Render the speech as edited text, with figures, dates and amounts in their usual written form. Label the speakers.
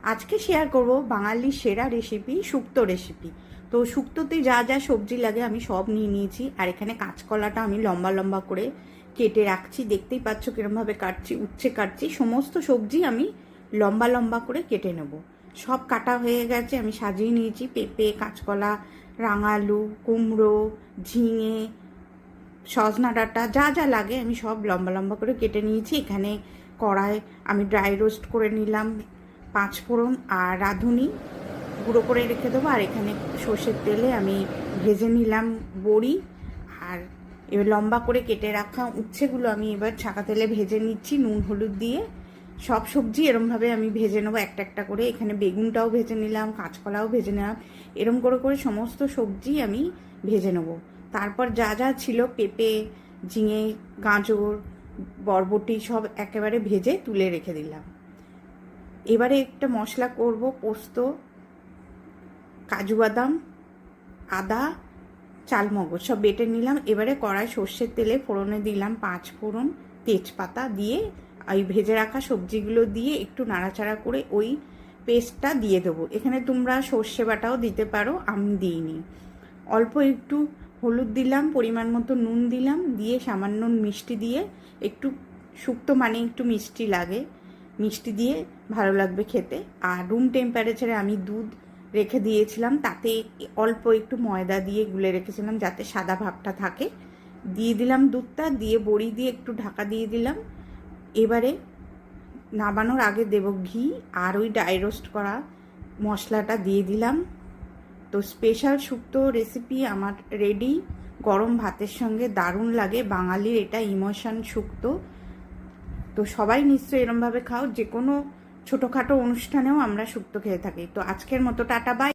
Speaker 1: আজকে শেয়ার করব বাঙালির সেরা রেসিপি, শুক্তো রেসিপি। তো শুক্তোতে যা যা সবজি লাগে আমি সব নিয়ে নিয়েছি। আর এখানে কাঁচকলাটা আমি লম্বা লম্বা করে কেটে রাখছি, দেখতেই পাচ্ছ কিরমভাবে কাটছি, উচ্ছে কাটছি। সমস্ত সবজি আমি লম্বা লম্বা করে কেটে নেব। সব কাটা হয়ে গেছে, আমি সাজিয়ে নিয়েছি পেঁপে, কাঁচকলা, রাঙালু, কুমড়ো, ঝিঙে, সজনা ডাঁটা, যা যা লাগে আমি সব লম্বা লম্বা করে কেটে নিয়েছি। এখানে কড়াই আমি ড্রাই রোস্ট করে নিলাম 5 ফোড়ন আর রাঁধুনি গুঁড়ো করে রেখে দেবো। আর এখানে সর্ষের তেলে আমি ভেজে নিলাম বড়ি। আর এবার লম্বা করে কেটে রাখা উচ্ছেগুলো আমি এবার ছাকা তেলে ভেজে নিচ্ছি নুন হলুদ দিয়ে। সব সবজি এরমভাবে আমি ভেজে নেবো একটা একটা করে। এখানে বেগুনটাও ভেজে নিলাম, কাঁচকলাও ভেজে নিলাম। এরম করে করে সমস্ত সবজি আমি ভেজে নেবো। তারপর যা যা ছিল পেঁপে, ঝিঙে, গাজর, বরবটি সব একেবারে ভেজে তুলে রেখে দিলাম। এবারে একটা মশলা করব, পোস্ত, কাজু বাদাম, আদা, চালমগজ সব বেটে নিলাম। এবারে কড়াই সর্ষের তেলে ফোড়নে দিলাম 5 ফোড়ন, তেজপাতা দিয়ে ওই ভেজে রাখা সবজিগুলো দিয়ে একটু নাড়াচাড়া করে ওই পেস্টটা দিয়ে দেবো। এখানে তোমরা সর্ষে বাটাও দিতে পারো, আমি দিইনি। অল্প একটু হলুদ দিলাম, পরিমাণ মতো নুন দিলাম, দিয়ে সামান্য মিষ্টি দিয়ে, একটু শুক্তো মানে একটু মিষ্টি লাগে, মিষ্টি দিয়ে ভালো লাগবে খেতে। আর রুম টেম্পারেচারে আমি দুধ রেখে দিয়েছিলাম, তাতে অল্প একটু ময়দা দিয়ে গুলে রেখেছিলাম যাতে সাদা ভাবটা থাকে। দিয়ে দিলাম দুধটা, দিয়ে বড়ি দিয়ে একটু ঢাকা দিয়ে দিলাম। এবারে নামানোর আগে দেব ঘি, আর ওই ড্রাই রোস্ট করা মশলাটা দিয়ে দিলাম। তো স্পেশাল শুক্তো রেসিপি আমার রেডি। গরম ভাতের সঙ্গে দারুণ লাগে, বাঙালির এটা ইমোশন শুক্তো। তো সবাই নিশ্চয়ই এরমভাবে খাও, যে কোনো ছোটোখাটো অনুষ্ঠানেও আমরা শুক্তো খেয়ে থাকি। তো আজকের মতো টাটা, বাই।